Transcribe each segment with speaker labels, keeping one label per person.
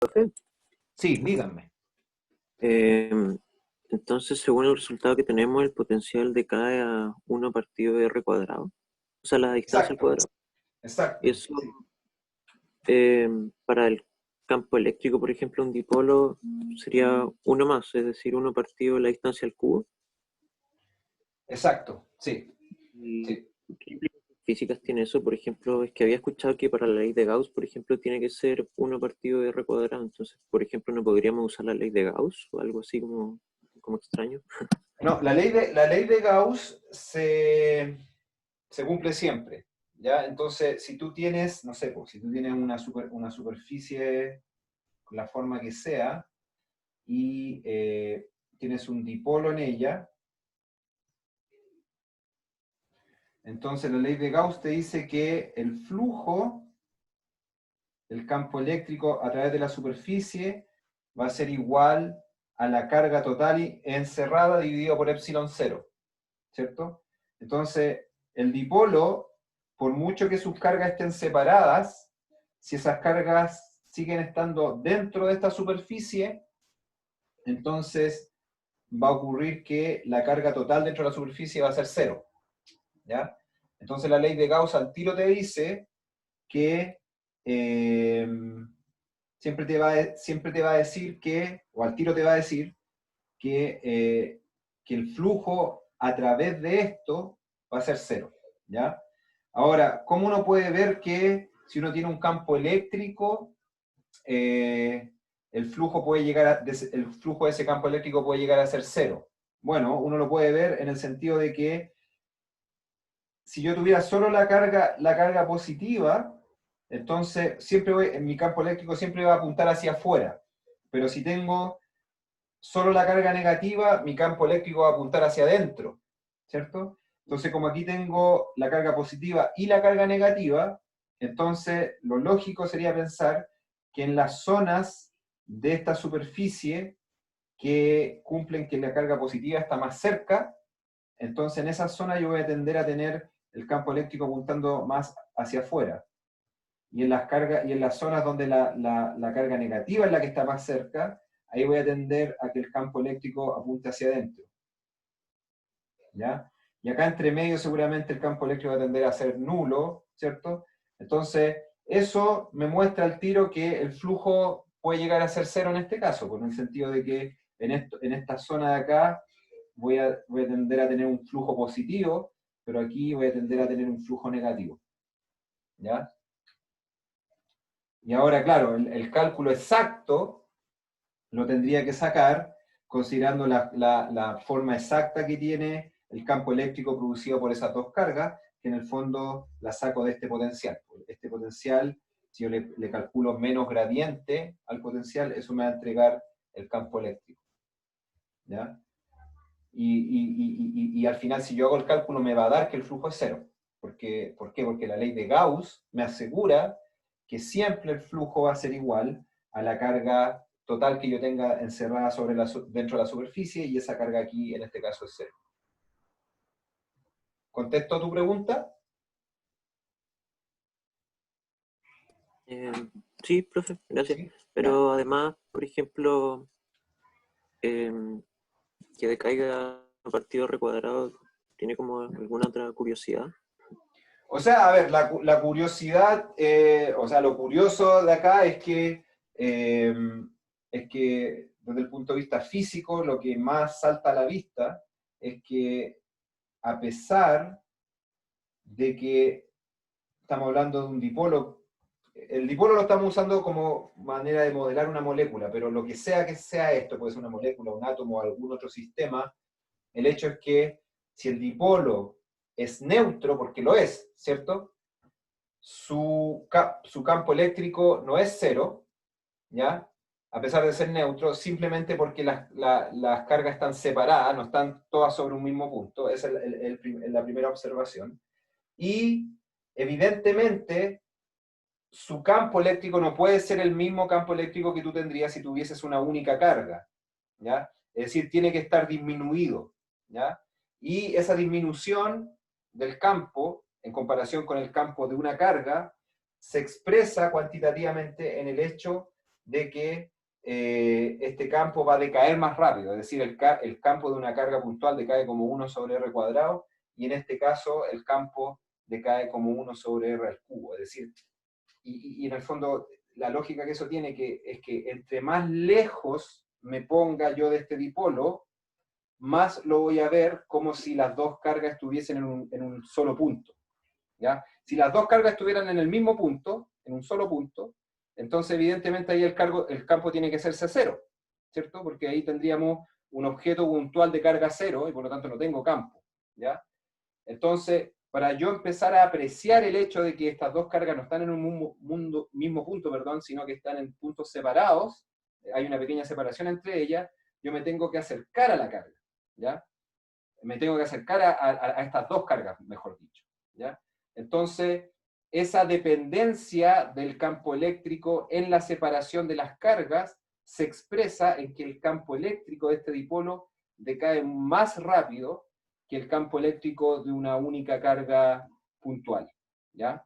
Speaker 1: Profe.
Speaker 2: Sí, díganme.
Speaker 1: Em, entonces, según el resultado que tenemos, el potencial decae a 1 partido de r cuadrado, o sea, la distancia al
Speaker 2: Exacto,
Speaker 1: cuadrado.
Speaker 2: exacto.
Speaker 1: Eso,
Speaker 2: Sí.
Speaker 1: para el campo eléctrico, por ejemplo, un dipolo sería uno más, es decir, 1 partido de la distancia al cubo.
Speaker 2: Exacto, sí,
Speaker 1: ¿Y
Speaker 2: sí.
Speaker 1: qué implicaciones físicas tiene eso? Por ejemplo, es que había escuchado que para la ley de Gauss, por ejemplo, tiene que ser 1 partido de r cuadrado. Entonces, por ejemplo, ¿no podríamos usar la ley de Gauss o algo así como extraño?
Speaker 2: No, la ley de Gauss se cumple siempre, ¿ya? Entonces, si tú tienes, no sé, pues, si tú tienes una superficie con la forma que sea y tienes un dipolo en ella, entonces la ley de Gauss te dice que el flujo del campo eléctrico a través de la superficie va a ser igual a la carga total encerrada dividido por epsilon cero, ¿cierto? Entonces, el dipolo, por mucho que sus cargas estén separadas, si esas cargas siguen estando dentro de esta superficie, entonces va a ocurrir que la carga total dentro de la superficie va a ser cero, ¿ya? Entonces la ley de Gauss al tiro te dice que eh, siempre te va a decir que, o al tiro te va a decir que el flujo a través de esto va a ser cero, ¿ya? Ahora, ¿cómo uno puede ver que si uno tiene un campo eléctrico, eh, el flujo de ese campo eléctrico puede llegar a ser cero? Bueno, uno lo puede ver en el sentido de que si yo tuviera solo la carga positiva, entonces en mi campo eléctrico siempre va a apuntar hacia afuera. Pero si tengo solo la carga negativa, mi campo eléctrico va a apuntar hacia adentro, ¿cierto? Entonces, como aquí tengo la carga positiva y la carga negativa, entonces lo lógico sería pensar que en las zonas de esta superficie que cumplen que la carga positiva está más cerca, entonces en esa zona yo voy a tender a tener el campo eléctrico apuntando más hacia afuera. Y en las zonas donde la carga negativa es la que está más cerca, ahí voy a tender a que el campo eléctrico apunte hacia adentro, ¿ya? Y acá entre medio seguramente el campo eléctrico va a tender a ser nulo, ¿cierto? Entonces, eso me muestra al tiro que el flujo puede llegar a ser cero en este caso, con el sentido de que en esta zona de acá voy a tender a tener un flujo positivo, pero aquí voy a tender a tener un flujo negativo, ¿ya? Y ahora, claro, el cálculo exacto lo tendría que sacar considerando la forma exacta que tiene el campo eléctrico producido por esas dos cargas, que en el fondo la saco de este potencial. Este potencial, si yo le calculo menos gradiente al potencial, eso me va a entregar el campo eléctrico, ¿ya? Y al final, si yo hago el cálculo, me va a dar que el flujo es cero. ¿Por qué? Porque la ley de Gauss me asegura que siempre el flujo va a ser igual a la carga total que yo tenga encerrada dentro de la superficie, y esa carga aquí, en este caso, es cero. ¿Contesto tu pregunta?
Speaker 1: Eh, sí, profe, gracias.
Speaker 2: Sí, ya.
Speaker 1: Pero además, por ejemplo, em, que decaiga a partido r cuadrado, ¿tiene como alguna otra curiosidad?
Speaker 2: O sea, a ver, la curiosidad, o sea, lo curioso de acá eh, es que desde el punto de vista físico, lo que más salta a la vista es que a pesar de que estamos hablando de un dipolo, el dipolo lo estamos usando como manera de modelar una molécula, pero lo que sea esto, puede ser una molécula, un átomo o algún otro sistema, el hecho es que si el dipolo es neutro, porque lo es, ¿cierto? Su campo eléctrico no es cero, ¿ya? A pesar de ser neutro, simplemente porque las cargas están separadas, no están todas sobre un mismo punto. Esa es la primera observación. Y evidentemente, su campo eléctrico no puede ser el mismo campo eléctrico que tú tendrías si tuvieses una única carga, ¿ya? Es decir, tiene que estar disminuido, ¿ya? Y esa disminución del campo, en comparación con el campo de una carga, se expresa cuantitativamente en el hecho de que este campo va a decaer más rápido, es decir, el campo de una carga puntual decae como 1 sobre r cuadrado, y en este caso el campo decae como 1 sobre r al cubo, es decir, y en el fondo la lógica que eso tiene es que entre más lejos me ponga yo de este dipolo, más lo voy a ver como si las dos cargas estuviesen en un solo punto, ¿ya? Si las dos cargas estuvieran en el mismo punto, en un solo punto, entonces evidentemente ahí el campo tiene que serse cero, ¿cierto? Porque ahí tendríamos un objeto puntual de carga cero, y por lo tanto no tengo campo, ¿ya? Entonces, para yo empezar a apreciar el hecho de que estas dos cargas no están en un mismo punto, perdón, sino que están en puntos separados, hay una pequeña separación entre ellas, yo me tengo que acercar a la carga, ¿ya? Me tengo que acercar a estas dos cargas, mejor dicho, ¿ya? Entonces, esa dependencia del campo eléctrico en la separación de las cargas se expresa en que el campo eléctrico de este dipolo decae más rápido que el campo eléctrico de una única carga puntual, ¿ya?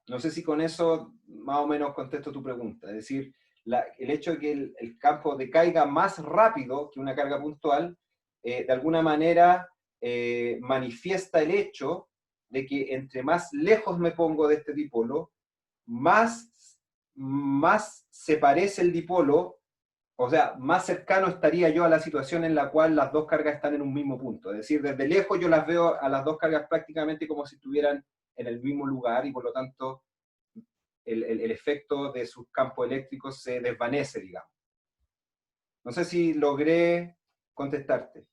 Speaker 2: No sé si con eso más o menos contesto tu pregunta, es decir, el hecho de que el campo decaiga más rápido que una carga puntual, de alguna manera manifiesta el hecho de que entre más lejos me pongo de este dipolo, más se parece el dipolo, o sea, más cercano estaría yo a la situación en la cual las dos cargas están en un mismo punto. Es decir, desde lejos yo las veo a las dos cargas prácticamente como si estuvieran en el mismo lugar, y por lo tanto el efecto de sus campos eléctricos se desvanece, digamos. No sé si logré contestarte.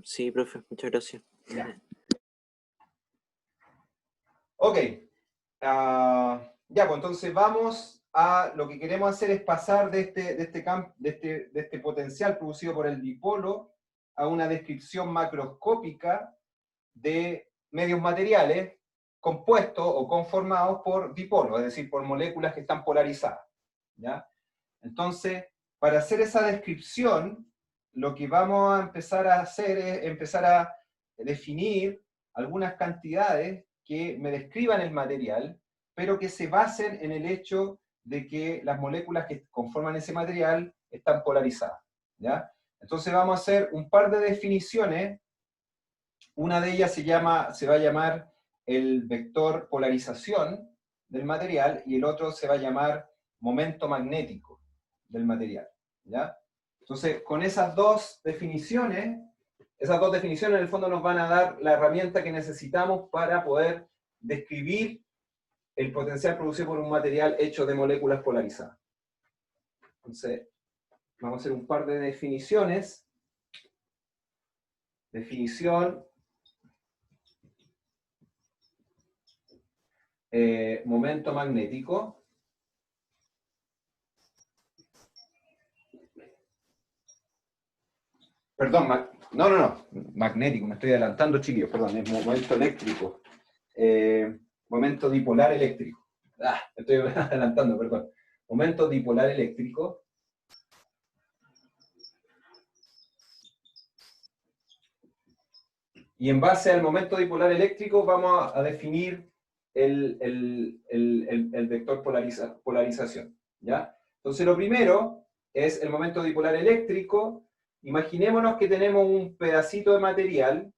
Speaker 1: Sí, profe, muchas gracias.
Speaker 2: Ya. Ok. Ya, pues entonces vamos a lo que queremos hacer es pasar de este potencial producido por el dipolo a una descripción macroscópica de medios materiales compuestos o conformados por dipolos, es decir, por moléculas que están polarizadas, ¿ya? Entonces, para hacer esa descripción, lo que vamos a empezar a hacer es empezar a definir algunas cantidades que me describan el material, pero que se basen en el hecho de que las moléculas que conforman ese material están polarizadas, ¿ya? Entonces vamos a hacer un par de definiciones. Una de ellas se va a llamar el vector polarización del material, y el otro se va a llamar momento magnético del material, ¿ya? Entonces, con esas dos definiciones en el fondo nos van a dar la herramienta que necesitamos para poder describir el potencial producido por un material hecho de moléculas polarizadas. Entonces, vamos a hacer un par de definiciones. Definición. Momento magnético. Perdón, no, magnético, me estoy adelantando, chiquillos, perdón, es momento eléctrico. Momento dipolar eléctrico. Me estoy adelantando, perdón. Momento dipolar eléctrico. Y en base al momento dipolar eléctrico vamos a definir el vector polarización, ¿ya? Entonces lo primero es el momento dipolar eléctrico. Imaginémonos que tenemos un pedacito de material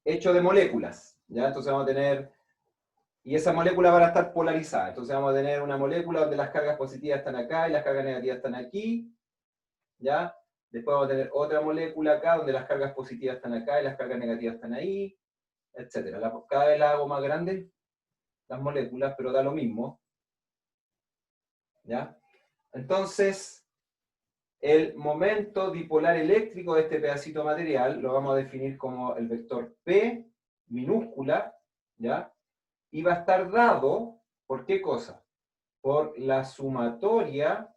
Speaker 2: hecho de moléculas, ¿ya? Entonces vamos a tener, y esa molécula va a estar polarizada, entonces vamos a tener una molécula donde las cargas positivas están acá y las cargas negativas están aquí, ¿ya? Después vamos a tener otra molécula acá donde las cargas positivas están acá y las cargas negativas están ahí, etc. Cada vez la hago más grande, las moléculas, pero da lo mismo, ¿ya? Entonces, el momento dipolar eléctrico de este pedacito de material lo vamos a definir como el vector P minúscula, ¿ya? Y va a estar dado, ¿por qué cosa? Por la sumatoria.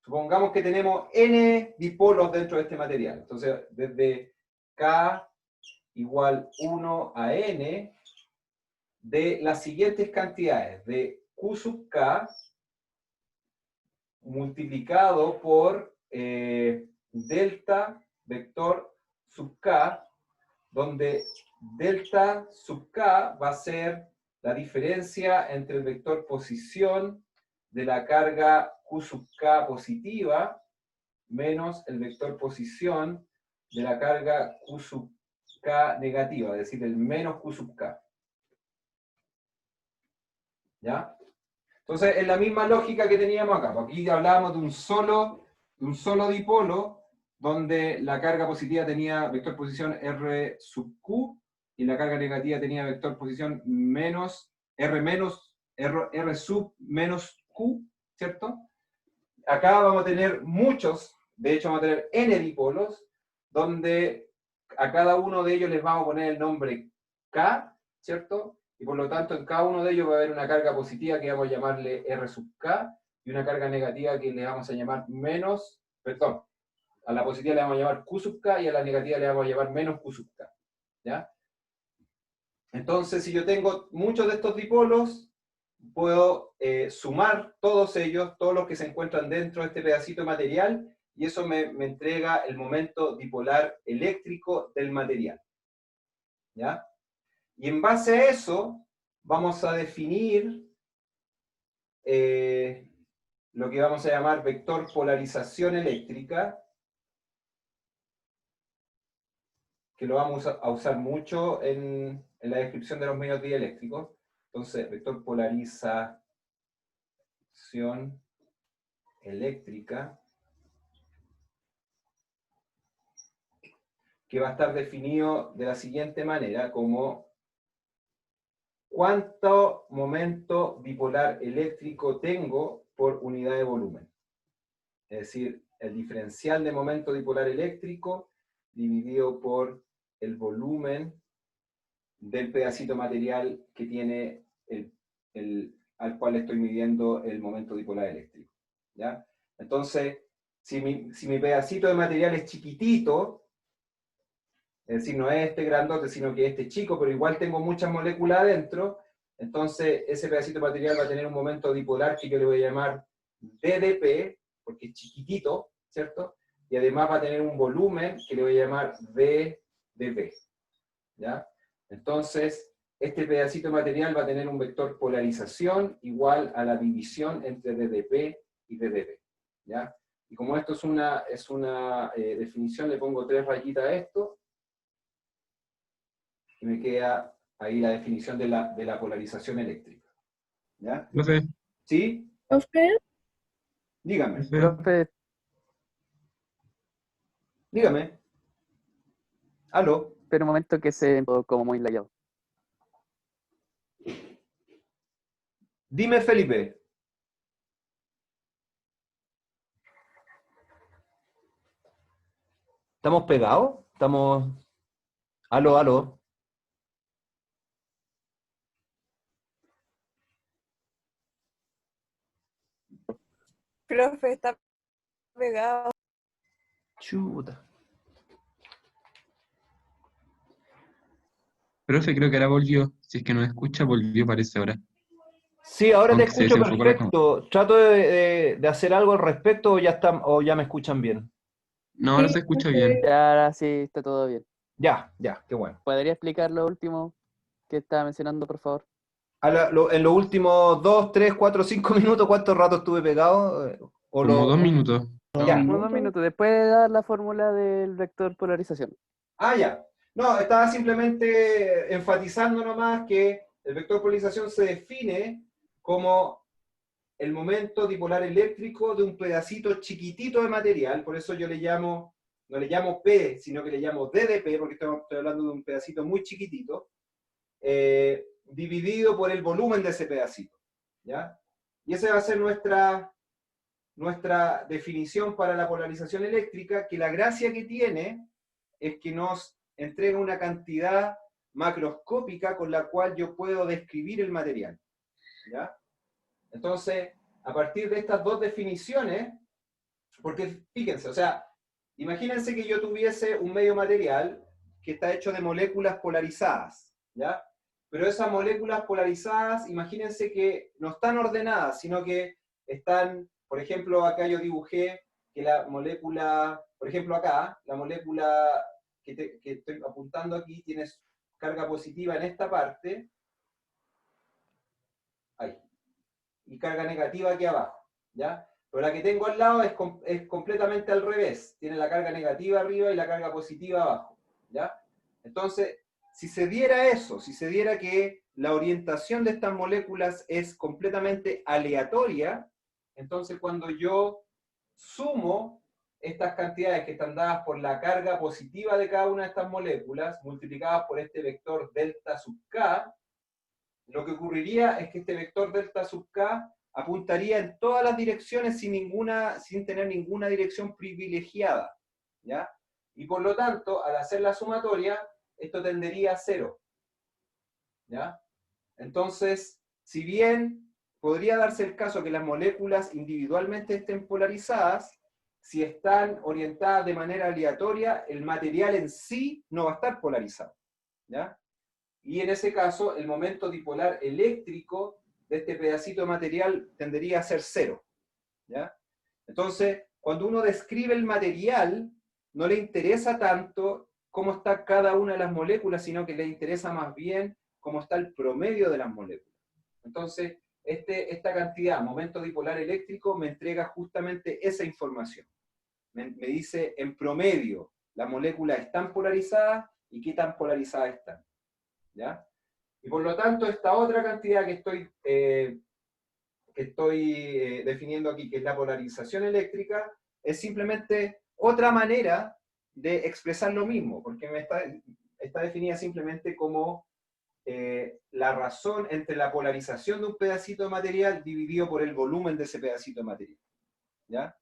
Speaker 2: Supongamos que tenemos n dipolos dentro de este material. Entonces, desde K igual 1 a n, de las siguientes cantidades, de Q sub K multiplicado por delta vector sub K, donde delta sub K va a ser la diferencia entre el vector posición de la carga Q sub K positiva menos el vector posición de la carga Q sub K negativa, es decir, el menos Q sub K. ¿Ya? Entonces, es la misma lógica que teníamos acá. Aquí hablábamos de un solo dipolo, donde la carga positiva tenía vector posición R sub Q, y la carga negativa tenía vector posición menos R sub menos Q, ¿cierto? Acá vamos a tener muchos, de hecho vamos a tener N dipolos, donde a cada uno de ellos les vamos a poner el nombre K, ¿cierto? Y por lo tanto en cada uno de ellos va a haber una carga positiva que vamos a llamarle R sub K, y una carga negativa que le vamos a llamar menos, perdón, a la positiva le vamos a llamar Q sub K y a la negativa le vamos a llamar menos Q sub K, ¿ya? Entonces, si yo tengo muchos de estos dipolos, puedo sumar todos ellos, todos los que se encuentran dentro de este pedacito de material, y eso me entrega el momento dipolar eléctrico del material. ¿Ya? Y en base a eso, vamos a definir lo que vamos a llamar vector polarización eléctrica, que lo vamos a usar mucho en la descripción de los medios dieléctricos. Entonces, vector polarización eléctrica, que va a estar definido de la siguiente manera, como cuánto momento bipolar eléctrico tengo por unidad de volumen. Es decir, el diferencial de momento dipolar eléctrico dividido por el volumen del pedacito material que tiene al cual estoy midiendo el momento dipolar eléctrico. ¿Ya? Entonces, si mi pedacito de material es chiquitito, es decir, no es este grandote, sino que este chico, pero igual tengo muchas moléculas adentro, entonces ese pedacito de material va a tener un momento dipolar que yo le voy a llamar DdP, porque es chiquitito, ¿cierto? Y además va a tener un volumen que le voy a llamar VdP, ¿ya? Entonces, este pedacito de material va a tener un vector polarización igual a la división entre DdP y DdP, ¿ya? Y como esto es una definición, le pongo 3 rayitas a esto, y me queda ahí la definición de la polarización eléctrica. ¿Ya?
Speaker 3: Profe,
Speaker 2: ¿Sí?
Speaker 4: Profe,
Speaker 2: Dígame.
Speaker 3: profe,
Speaker 4: profe,
Speaker 2: Dígame. ¿Aló?
Speaker 4: espera un momento que se como muy layado.
Speaker 2: Dime, Felipe. ¿Estamos pegados? ¿Estamos...? ¿Aló, aló?
Speaker 5: Profe, está pegado.
Speaker 2: Chuta.
Speaker 3: profe, creo que ahora volvió. Si es que no escucha, volvió parece ahora.
Speaker 2: Sí, ahora te
Speaker 3: Aunque se
Speaker 2: escucho
Speaker 3: desenfocó la cámara.
Speaker 2: perfecto. Trato de hacer algo al respecto o ya me escuchan bien.
Speaker 3: No, ahora se escucha bien.
Speaker 4: Ya, ahora sí está todo bien.
Speaker 2: Ya, qué bueno.
Speaker 4: ¿Podría explicar lo último que estaba mencionando, por favor?
Speaker 2: En los últimos 2, 3, 4, 5 minutos, ¿cuánto rato estuve pegado?
Speaker 3: Como 2 minutos.
Speaker 2: Ya.
Speaker 4: Unos 2 minutos. Después de dar la fórmula del vector polarización.
Speaker 2: Ah, ya. No, estaba simplemente enfatizando nomás que el vector polarización se define como el momento dipolar eléctrico de un pedacito chiquitito de material, por eso yo no le llamo P, sino que le llamo DdP, porque estoy hablando de un pedacito muy chiquitito, dividido por el volumen de ese pedacito. ¿Ya? Y esa va a ser nuestra definición para la polarización eléctrica, que la gracia que tiene es que nos entrega una cantidad macroscópica con la cual yo puedo describir el material. ¿Ya? Entonces, a partir de estas dos definiciones, porque fíjense, o sea, imagínense que yo tuviese un medio material que está hecho de moléculas polarizadas, ¿ya? Pero esas moléculas polarizadas, imagínense que no están ordenadas, sino que están, por ejemplo, acá yo dibujé que la molécula, por ejemplo acá, la molécula que estoy apuntando aquí tiene carga positiva en esta parte, y carga negativa aquí abajo, ¿ya? Pero la que tengo al lado es completamente al revés. Tiene la carga negativa arriba y la carga positiva abajo, ¿ya? Entonces, si se diera eso, si se diera que la orientación de estas moléculas es completamente aleatoria, entonces cuando yo sumo estas cantidades que están dadas por la carga positiva de cada una de estas moléculas, multiplicadas por este vector delta sub k, lo que ocurriría es que este vector delta sub k apuntaría en todas las direcciones sin tener ninguna dirección privilegiada, ¿ya? Y por lo tanto, al hacer la sumatoria, esto tendería a 0, ¿ya? Entonces, si bien podría darse el caso que las moléculas individualmente estén polarizadas, si están orientadas de manera aleatoria, el material en sí no va a estar polarizado, ¿ya? Y en ese caso, el momento dipolar eléctrico de este pedacito de material tendería a ser 0, ¿ya? Entonces, cuando uno describe el material, no le interesa tanto cómo está cada una de las moléculas, sino que le interesa más bien cómo está el promedio de las moléculas. Entonces, esta cantidad, momento dipolar eléctrico, me entrega justamente esa información. Me dice, en promedio, las moléculas están polarizadas y qué tan polarizadas están, ¿ya? Y por lo tanto, esta otra cantidad que estoy definiendo aquí, que es la polarización eléctrica, es simplemente otra manera de expresar lo mismo, porque está definida simplemente como la razón entre la polarización de un pedacito de material dividido por el volumen de ese pedacito de material, ¿ya?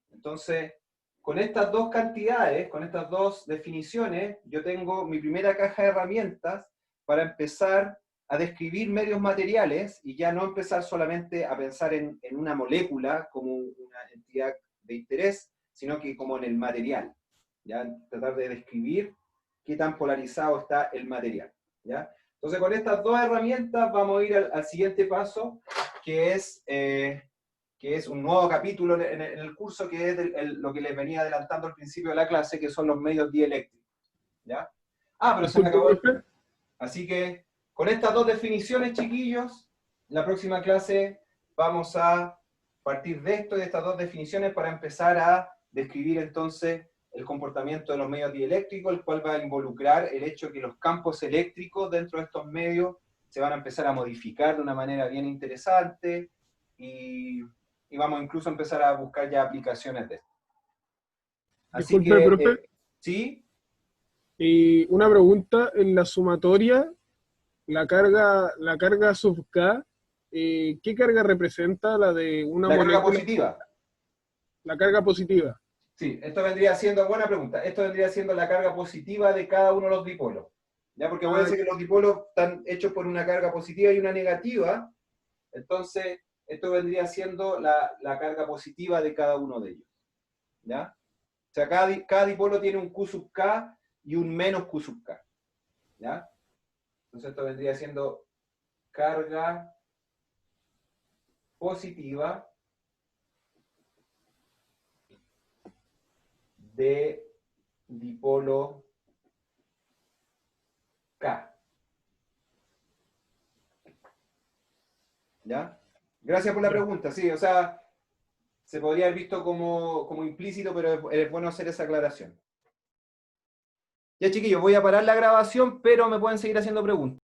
Speaker 2: Entonces, con estas dos cantidades, con estas dos definiciones, yo tengo mi primera caja de herramientas para empezar a describir medios materiales y ya no empezar solamente a pensar en una molécula como una entidad de interés, sino que como en el material, ¿ya? Tratar de describir qué tan polarizado está el material, ¿ya? Entonces, con estas dos herramientas vamos a ir al siguiente paso, que es un nuevo capítulo en el curso, que es lo que les venía adelantando al principio de la clase, que son los medios dieléctricos, ¿ya? Pero se me acabó el tiempo. Así que, con estas dos definiciones, chiquillos, la próxima clase vamos a partir de esto, de estas dos definiciones, para empezar a describir entonces el comportamiento de los medios dieléctricos, el cual va a involucrar el hecho que los campos eléctricos dentro de estos medios se van a empezar a modificar de una manera bien interesante, y vamos incluso a empezar a buscar ya aplicaciones de esto. Así
Speaker 6: Disculpe,
Speaker 2: que,
Speaker 6: profe.
Speaker 2: ¿sí?
Speaker 6: Y una pregunta, en la sumatoria, la carga sub K, ¿qué carga representa? ¿La de una
Speaker 2: La carga
Speaker 6: molécula?
Speaker 2: positiva.
Speaker 6: La carga positiva.
Speaker 2: Sí, esto vendría siendo, buena pregunta, esto vendría siendo la carga positiva de cada uno de los dipolos. ¿Ya? Porque voy a decir que los dipolos están hechos por una carga positiva y una negativa, entonces esto vendría siendo la carga positiva de cada uno de ellos, ¿ya? O sea, cada dipolo tiene un Q sub K y un menos Q sub K, ¿ya? Entonces esto vendría siendo carga positiva de dipolo K. ¿Ya? Gracias por la pregunta, sí, o sea, se podría haber visto como implícito, pero es bueno hacer esa aclaración. Ya, chiquillos, voy a parar la grabación, pero me pueden seguir haciendo preguntas.